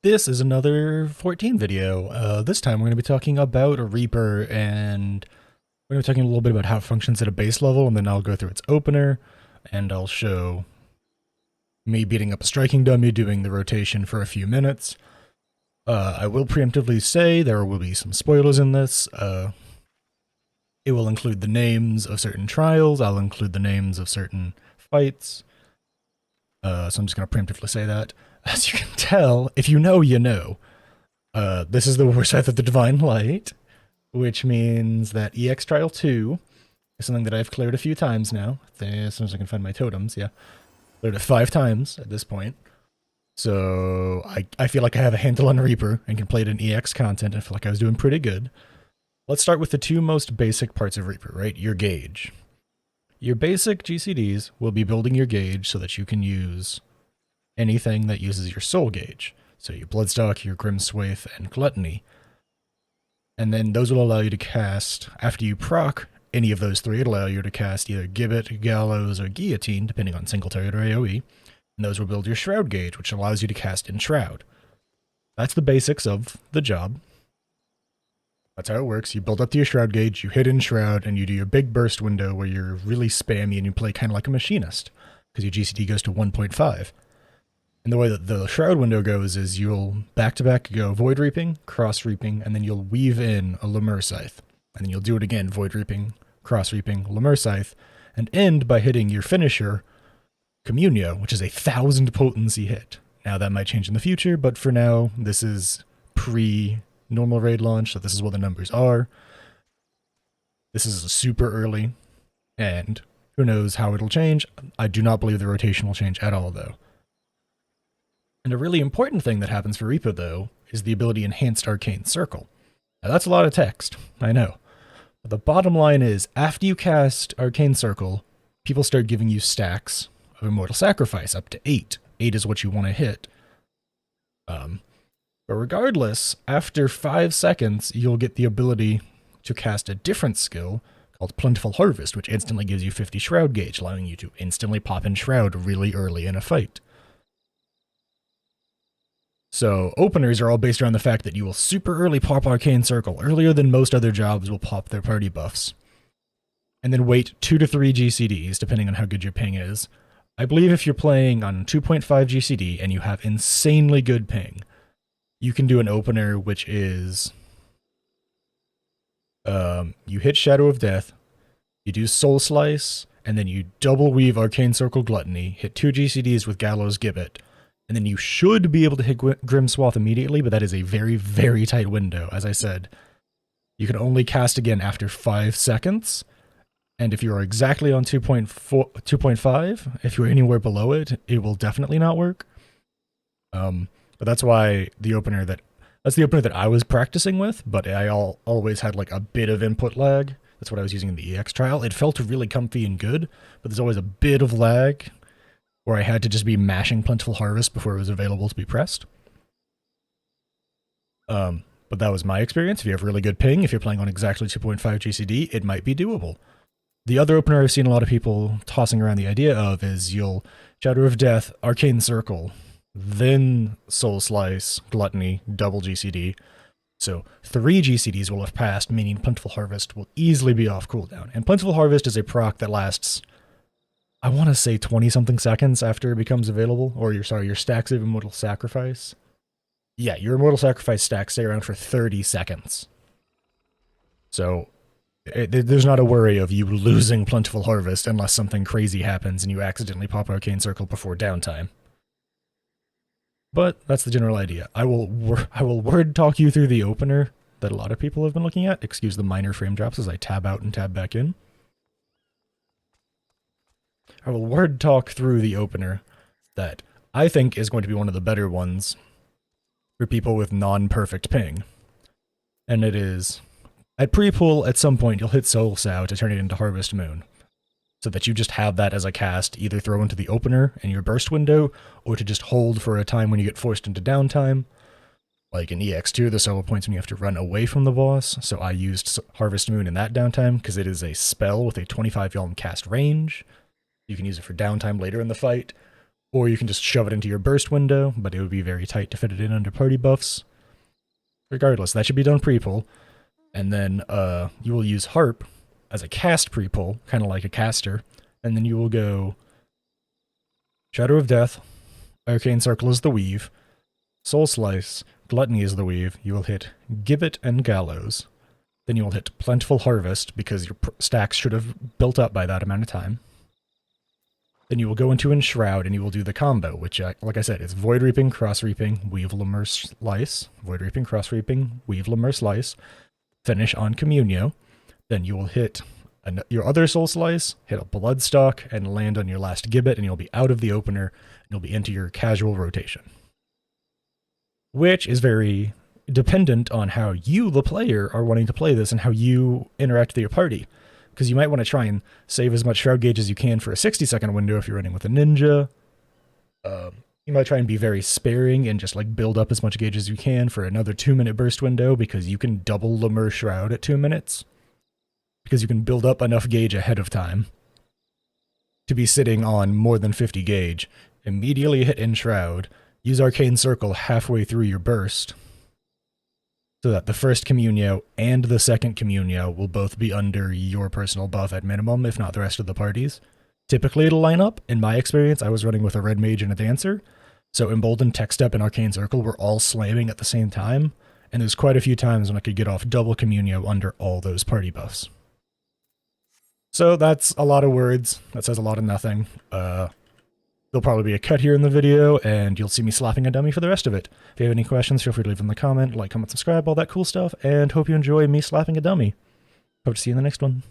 This is another 14 video. This time we're going to be talking about a Reaper, and we're going to be talking a little bit about how it functions at a base level, and then I'll go through its opener, and I'll show me beating up a striking dummy, doing the rotation for a few minutes. I will preemptively say there will be some spoilers in this. It will include the names of certain trials, I'll include the names of certain fights. So I'm just going to preemptively say that. As you can tell, if you know, you know. This is the worst Scythe of the Divine Light, which means that EX Trial 2 is something that I've cleared a few times now. As soon as I can find my totems, yeah. Cleared it 5 times at this point. So I feel like I have a handle on Reaper and can play it in EX content. I feel like I was doing pretty good. Let's start with the two most basic parts of Reaper, right? Your gauge. Your basic GCDs will be building your gauge so that you can use anything that uses your soul gauge. So your Bloodstock, your Grimswaith, and Gluttony. And then those will allow you to cast, after you proc any of those three, it'll allow you to cast either Gibbet, Gallows, or Guillotine, depending on single target or AoE. And those will build your Shroud gauge, which allows you to cast Enshroud. That's the basics of the job. That's how it works. You build up to your Shroud gauge, you hit Enshroud, and you do your big burst window where you're really spammy and you play kind of like a machinist, because your GCD goes to 1.5. And the way that the Shroud window goes is you'll back-to-back go Void Reaping, Cross Reaping, and then you'll weave in a Lemur Scythe. And then you'll do it again, Void Reaping, Cross Reaping, Lemur Scythe, and end by hitting your finisher, Communio, which is a 1,000 potency hit. Now that might change in the future, but for now, this is pre-normal raid launch, so this is what the numbers are. This is super early, and who knows how it'll change. I do not believe the rotation will change at all, though. And a really important thing that happens for Reaper, though, is the ability Enhanced Arcane Circle. Now that's a lot of text, I know. But the bottom line is, after you cast Arcane Circle, people start giving you stacks of Immortal Sacrifice, up to 8. 8 is what you want to hit. But regardless, after 5 seconds, you'll get the ability to cast a different skill called Plentiful Harvest, which instantly gives you 50 Shroud gauge, allowing you to instantly pop in Shroud really early in a fight. So openers are all based around the fact that you will super early pop Arcane Circle, earlier than most other jobs will pop their party buffs. And then wait 2 to 3 GCDs, depending on how good your ping is. I believe if you're playing on 2.5 GCD and you have insanely good ping, you can do an opener which is, you hit Shadow of Death, you do Soul Slice, and then you double weave Arcane Circle Gluttony, hit 2 GCDs with Gallows Gibbet, and then you should be able to hit Grimswaith immediately, but that is a very, very tight window. As I said, you can only cast again after 5 seconds, and if you are exactly on 2.5, if you're anywhere below it, it will definitely not work. But that's why that's the opener that I was practicing with, but I always had like a bit of input lag. That's what I was using in the EX trial. It felt really comfy and good, but there's always a bit of lag where I had to just be mashing Plentiful Harvest before it was available to be pressed. But that was my experience. If you have really good ping, if you're playing on exactly 2.5 GCD, it might be doable. The other opener I've seen a lot of people tossing around the idea of is you'll Shadow of Death, Arcane Circle, then Soul Slice, Gluttony, double GCD. So 3 GCDs will have passed, meaning Plentiful Harvest will easily be off cooldown. And Plentiful Harvest is a proc that lasts, I want to say 20-something seconds after it becomes available, or your stacks of Immortal Sacrifice. Yeah, your Immortal Sacrifice stacks stay around for 30 seconds. So there's not a worry of you losing Plentiful Harvest unless something crazy happens and you accidentally pop Arcane Circle before downtime. But that's the general idea. I will word talk you through the opener that a lot of people have been looking at. Excuse the minor frame drops as I tab out and tab back in. I will word talk through the opener that I think is going to be one of the better ones for people with non-perfect ping. And it is, at pre-pull, at some point, you'll hit Soul Sow to turn it into Harvest Moon, so that you just have that as a cast, either throw into the opener in your burst window, or to just hold for a time when you get forced into downtime. Like in EX2, the solo points when you have to run away from the boss, so I used Harvest Moon in that downtime, because it is a spell with a 25 Yalm cast range. You can use it for downtime later in the fight, Or you can just shove it into your burst window, but it would be very tight to fit it in under party buffs. Regardless, that should be done pre-pull. And then you will use Harp as a cast pre-pull, kind of like a caster. And then you will go Shadow of Death, Arcane Circle is the weave, Soul Slice, Gluttony is the weave. You will hit Gibbet and Gallows. Then you will hit Plentiful Harvest, because your stacks should have built up by that amount of time. Then you will go into Enshroud, and you will do the combo, which, like I said, is Void Reaping, Cross Reaping, Weave, Lemur, Slice, Void Reaping, Cross Reaping, Weave, Lemur, Slice, finish on Communio. Then you will hit your other Soul Slice, hit a Bloodstock, and land on your last Gibbet, and you'll be out of the opener, and you'll be into your casual rotation. Which is very dependent on how you, the player, are wanting to play this and how you interact with your party. Because you might want to try and save as much Shroud Gauge as you can for a 60-second window if you're running with a ninja. You might try and be very sparing and just like build up as much gauge as you can for another 2-minute burst window, because you can double Lemur Shroud at 2 minutes. Because you can build up enough gauge ahead of time to be sitting on more than 50 gauge. Immediately hit Enshroud. Use Arcane Circle halfway through your burst, so that the first Communio and the second Communio will both be under your personal buff at minimum, if not the rest of the party's. Typically it'll line up. In my experience, I was running with a Red Mage and a Dancer, so Emboldened, Tech Step, and Arcane Circle were all slamming at the same time, and there's quite a few times when I could get off double Communio under all those party buffs. So that's a lot of words. That says a lot of nothing. There'll probably be a cut here in the video, and you'll see me slapping a dummy for the rest of it. If you have any questions, feel free to leave them in the comment, like, comment, subscribe, all that cool stuff, and hope you enjoy me slapping a dummy. Hope to see you in the next one.